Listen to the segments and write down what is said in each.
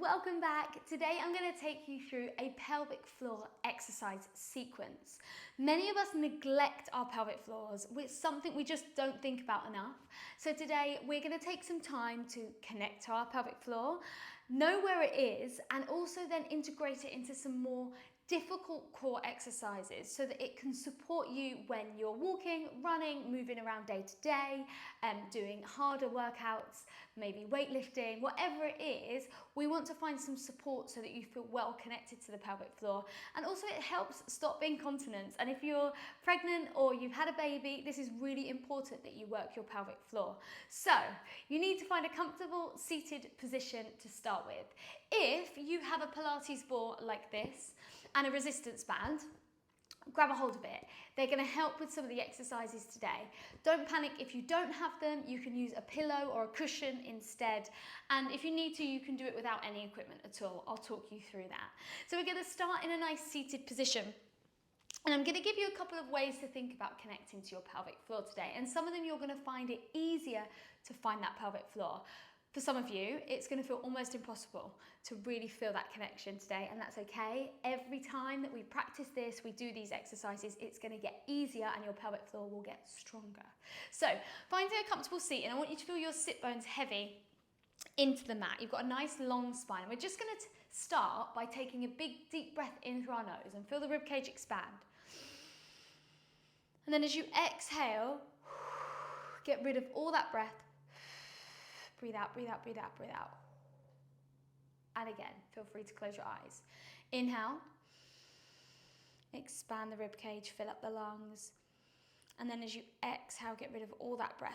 welcome back. Today I'm going to take you through a pelvic floor exercise sequence. Many of us neglect our pelvic floors, which is something we just don't think about enough. So today we're going to take some time to connect to our pelvic floor, know where it is, and also then integrate it into some more difficult core exercises so that it can support you when you're walking, running, moving around day to day, doing harder workouts, maybe weightlifting, whatever it is. We want to find some support so that you feel well connected to the pelvic floor. And also it helps stop incontinence. And if you're pregnant or you've had a baby, this is really important that you work your pelvic floor. So you need to find a comfortable seated position to start with. If you have a Pilates ball like this, and a resistance band, grab a hold of it. They're going to help with some of the exercises today. Don't panic if you don't have them. You can use a pillow or a cushion instead. And if you need to, you can do it without any equipment at all. I'll talk you through that. So we're going to start in a nice seated position. And I'm going to give you a couple of ways to think about connecting to your pelvic floor today. And some of them you're going to find it easier to find that pelvic floor. For some of you, it's going to feel almost impossible to really feel that connection today, and that's okay. Every time that we practice this, we do these exercises, it's going to get easier and your pelvic floor will get stronger. So, finding a comfortable seat, and I want you to feel your sit bones heavy into the mat. You've got a nice long spine, and we're just going to start by taking a big deep breath in through our nose and feel the ribcage expand. And then as you exhale, get rid of all that breath. Breathe out, breathe out, breathe out, breathe out. And again, feel free to close your eyes. Inhale. Expand the rib cage, fill up the lungs. And then as you exhale, get rid of all that breath.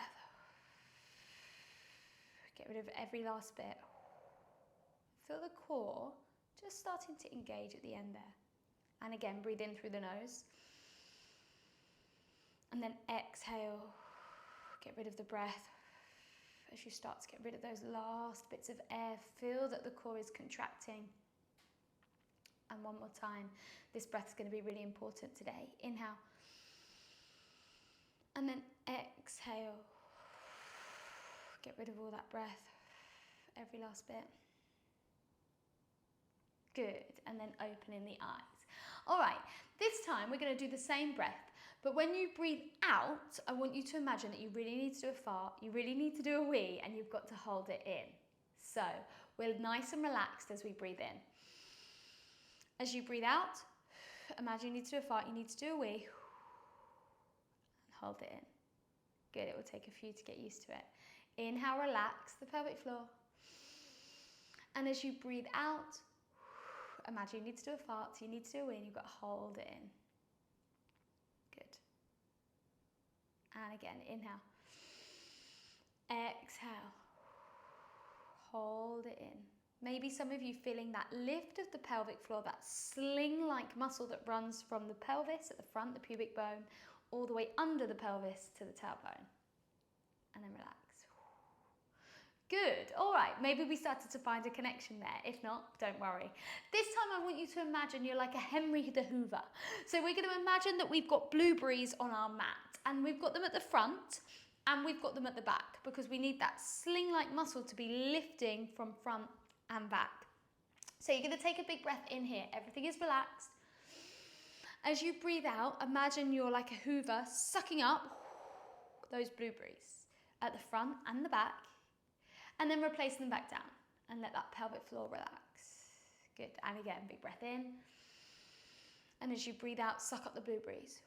Get rid of every last bit. Feel the core just starting to engage at the end there. And again, breathe in through the nose. And then exhale. Get rid of the breath. As you start to get rid of those last bits of air, feel that the core is contracting. And one more time, this breath is going to be really important today. Inhale. And then exhale. Get rid of all that breath, every last bit. Good, and then opening the eyes. All right, this time we're going to do the same breath, but when you breathe out, I want you to imagine that you really need to do a fart, you really need to do a wee, and you've got to hold it in. So we're nice and relaxed as we breathe in. As you breathe out, imagine you need to do a fart, you need to do a wee, and hold it in. Good, it will take a few to get used to it. Inhale, relax the pelvic floor. And as you breathe out, imagine you need to do a fart, so you need to do a wee, and you've got to hold it in. Good. And again, inhale. Exhale. Hold it in. Maybe some of you feeling that lift of the pelvic floor, that sling-like muscle that runs from the pelvis at the front, the pubic bone, all the way under the pelvis to the tailbone. And then relax. Good, all right, maybe we started to find a connection there. If not, don't worry. This time I want you to imagine you're like a Henry the Hoover. So we're going to imagine that we've got blueberries on our mat, and we've got them at the front and we've got them at the back because we need that sling-like muscle to be lifting from front and back. So you're going to take a big breath in here. Everything is relaxed. As you breathe out, imagine you're like a Hoover sucking up those blueberries at the front and the back. And then replace them back down and let that pelvic floor relax. Good, and again, big breath in. And as you breathe out, suck up the blueberries.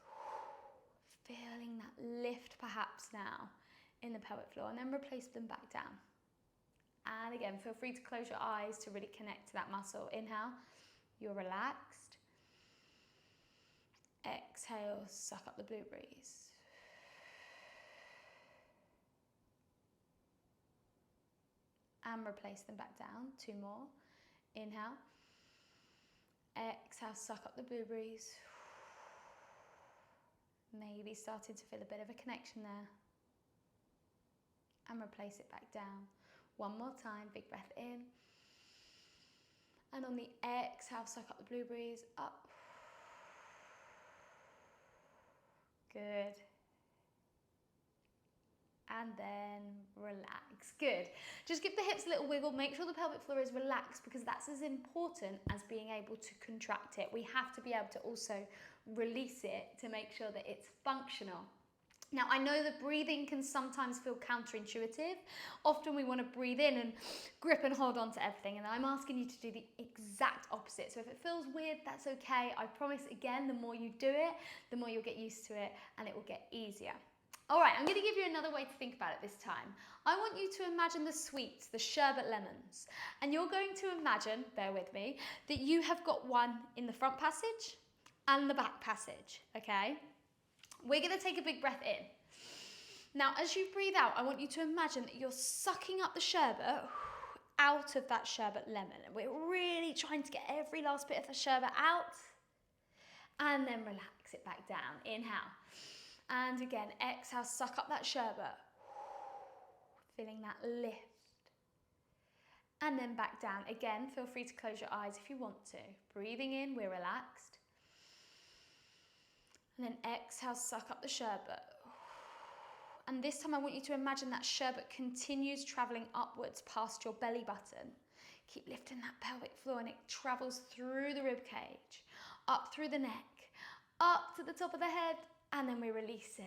Feeling that lift perhaps now in the pelvic floor, and then replace them back down. And again, feel free to close your eyes to really connect to that muscle. Inhale, you're relaxed. Exhale, suck up the blueberries. And replace them back down. 2 more. Inhale. Exhale, suck up the blueberries. Maybe starting to feel a bit of a connection there. And replace it back down. 1 more time, big breath in. And on the exhale, suck up the blueberries, up. Good. and then relax. Good. Just give the hips a little wiggle. Make sure the pelvic floor is relaxed because that's as important as being able to contract it. We have to be able to also release it to make sure that it's functional. Now, I know that breathing can sometimes feel counterintuitive. Often we want to breathe in and grip and hold on to everything, and I'm asking you to do the exact opposite. So if it feels weird, that's okay. I promise, again, the more you do it, the more you'll get used to it, and it will get easier. All right, I'm going to give you another way to think about it this time. I want you to imagine the sweets, the sherbet lemons, and you're going to imagine, bear with me, that you have got one in the front passage and the back passage, okay? We're going to take a big breath in. Now, as you breathe out, I want you to imagine that you're sucking up the sherbet out of that sherbet lemon. And we're really trying to get every last bit of the sherbet out. And then relax it back down. Inhale. And again, exhale, suck up that sherbet. Feeling that lift. And then back down. Again, feel free to close your eyes if you want to. Breathing in, we're relaxed. And then exhale, suck up the sherbet. And this time I want you to imagine that sherbet continues traveling upwards past your belly button. Keep lifting that pelvic floor and it travels through the rib cage, up through the neck, up to the top of the head, and then we release it.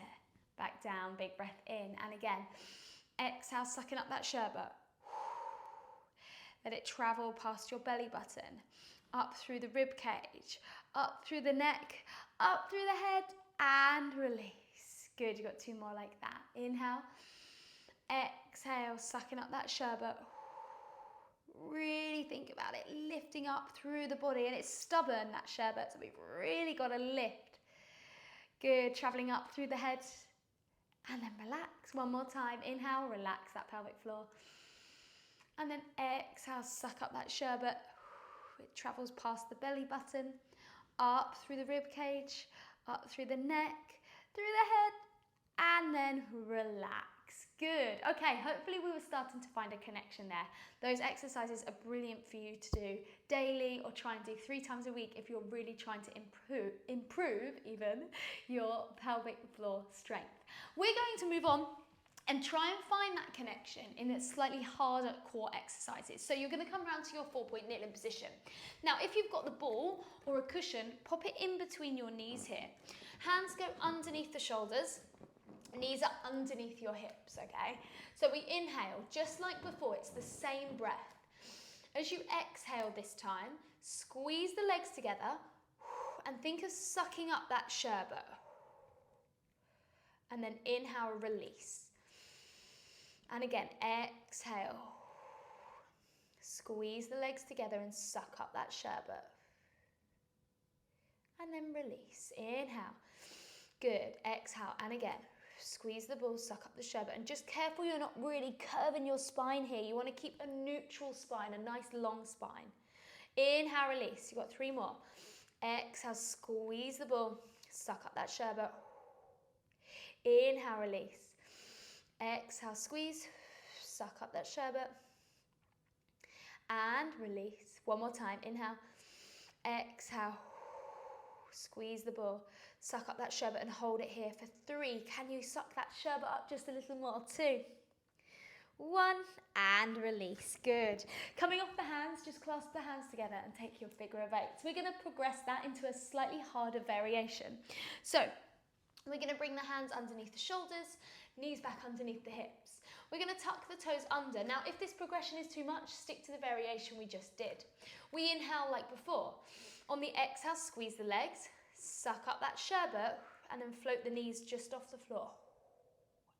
Back down, big breath in. And again, exhale, sucking up that sherbet. Let it travel past your belly button, up through the rib cage, up through the neck, up through the head, and release. Good, you've got two more like that. Inhale, exhale, sucking up that sherbet. Really think about it, lifting up through the body, and it's stubborn, that sherbet, so we've really got to lift. Good, traveling up through the head, and then relax. One more time, inhale, relax that pelvic floor. And then exhale, suck up that sherbet. It travels past the belly button, up through the rib cage, up through the neck, through the head, and then relax. Good. Okay, hopefully we were starting to find a connection there. Those exercises are brilliant for you to do daily or try and do 3 times a week if you're really trying to improve even your pelvic floor strength. We're going to move on and try and find that connection in its slightly harder core exercises. So you're going to come around to your 4-point kneeling position. Now, if you've got the ball or a cushion, pop it in between your knees here. Hands go underneath the shoulders, knees are underneath your hips, okay? So we inhale, just like before, it's the same breath. As you exhale this time, squeeze the legs together and think of sucking up that sherbet. And then inhale, release. And again, exhale. Squeeze the legs together and suck up that sherbet. And then release. Inhale. Good. Exhale. And again, squeeze the ball, suck up the sherbet. And just careful you're not really curving your spine here. You want to keep a neutral spine, a nice long spine. Inhale, release. You've got 3 more. Exhale, squeeze the ball, suck up that sherbet. Inhale, release. Exhale, squeeze, suck up that sherbet, and release. One more time, inhale, exhale, squeeze the ball, suck up that sherbet and hold it here for 3. Can you suck that sherbet up just a little more? 2, 1, and release. Good. Coming off the hands, just clasp the hands together and take your figure of 8. So we're going to progress that into a slightly harder variation. So we're going to bring the hands underneath the shoulders, knees back underneath the hips. We're going to tuck the toes under. Now, if this progression is too much, stick to the variation we just did. We inhale like before. On the exhale, squeeze the legs, suck up that sherbet, and then float the knees just off the floor.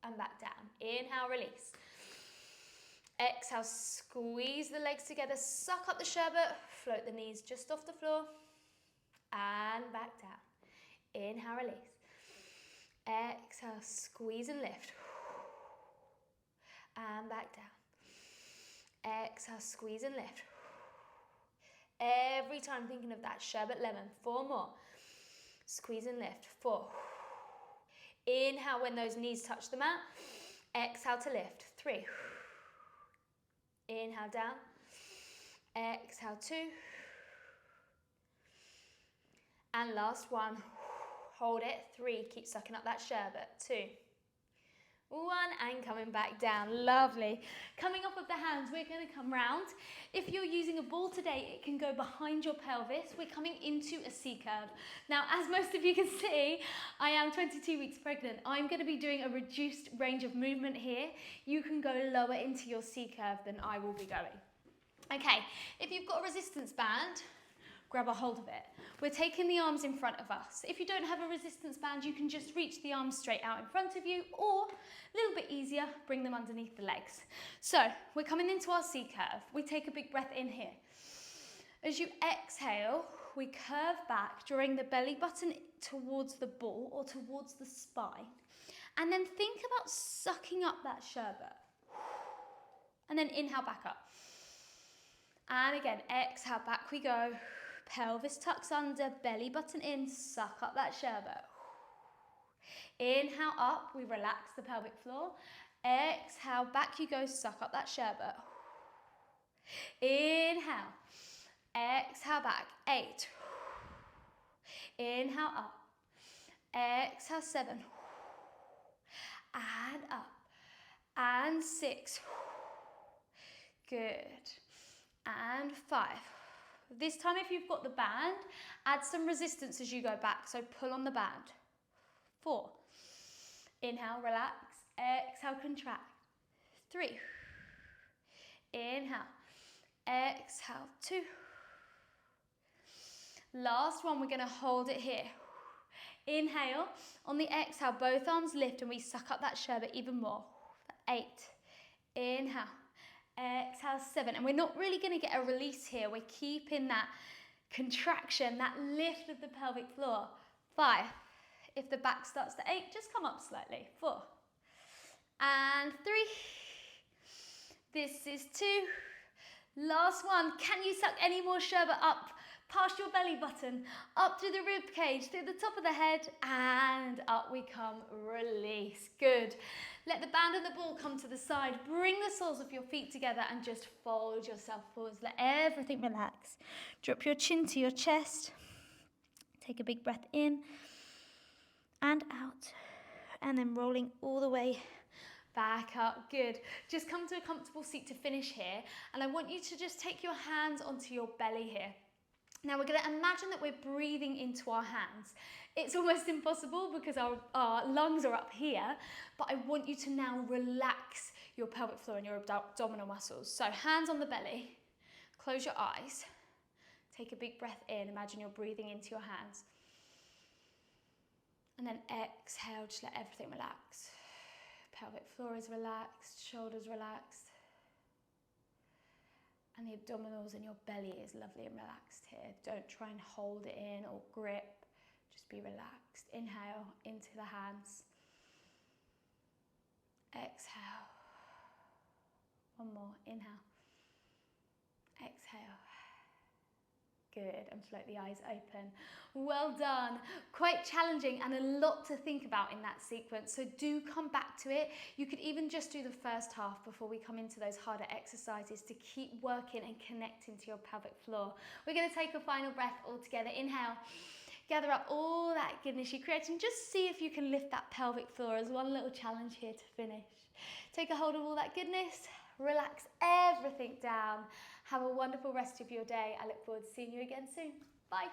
And back down. Inhale, release. Exhale, squeeze the legs together, suck up the sherbet, float the knees just off the floor, and back down. Inhale, release. Exhale, squeeze and lift. And back down. Exhale, squeeze and lift. Every time thinking of that sherbet lemon. 4 more. Squeeze and lift. 4. Inhale when those knees touch the mat. Exhale to lift. 3. Inhale down. Exhale 2. And last one. Hold it. 3. Keep sucking up that sherbet. 2. One, and coming back down. Lovely. Coming off of the hands, we're going to come round. If you're using a ball today, it can go behind your pelvis. We're coming into a C curve. Now, as most of you can see, I am 22 weeks pregnant. I'm going to be doing a reduced range of movement here. You can go lower into your C curve than I will be going. Okay, if you've got a resistance band, grab a hold of it. We're taking the arms in front of us. If you don't have a resistance band, you can just reach the arms straight out in front of you, or a little bit easier, bring them underneath the legs. So we're coming into our C curve. We take a big breath in here. As you exhale, we curve back, drawing the belly button towards the ball or towards the spine. And then think about sucking up that sherbet. And then inhale back up. And again, exhale, back we go. Pelvis tucks under, belly button in, suck up that sherbet. Inhale up, we relax the pelvic floor. Exhale, back you go, suck up that sherbet. Inhale, exhale back, 8. Inhale up, exhale 7. And up, and 6. Good. And 5. This time, if you've got the band, add some resistance as you go back. So pull on the band. 4. Inhale, relax. Exhale, contract. 3. Inhale. Exhale, 2. Last one, we're going to hold it here. Inhale. On the exhale, both arms lift and we suck up that sherbet even more. 8. Inhale. Exhale, 7. And we're not really going to get a release here. We're keeping that contraction, that lift of the pelvic floor. 5. If the back starts to ache, just come up slightly. 4. And 3. This is 2. Last one. Can you suck any more sherbet up past your belly button, up through the rib cage, through the top of the head, and up we come, release. Good. Let the band and the ball come to the side. Bring the soles of your feet together and just fold yourself forwards. Let everything relax. Drop your chin to your chest. Take a big breath in and out. And then rolling all the way back up. Good. Just come to a comfortable seat to finish here. And I want you to just take your hands onto your belly here. Now we're going to imagine that we're breathing into our hands. It's almost impossible because our lungs are up here, but I want you to now relax your pelvic floor and your abdominal muscles. So hands on the belly, close your eyes, take a big breath in, imagine you're breathing into your hands. And then exhale, just let everything relax. Pelvic floor is relaxed, shoulders relaxed. And the abdominals and your belly is lovely and relaxed here. Don't try and hold it in or grip. Just be relaxed. Inhale into the hands. Exhale. One more. Inhale. Exhale. Good, and float the eyes open. Well done. Quite challenging and a lot to think about in that sequence, so do come back to it. You could even just do the first half before we come into those harder exercises to keep working and connecting to your pelvic floor. We're going to take a final breath all together. Inhale. Gather up all that goodness you created and just see if you can lift that pelvic floor as one little challenge here to finish. Take a hold of all that goodness. Relax everything down. Have a wonderful rest of your day. I look forward to seeing you again soon. Bye.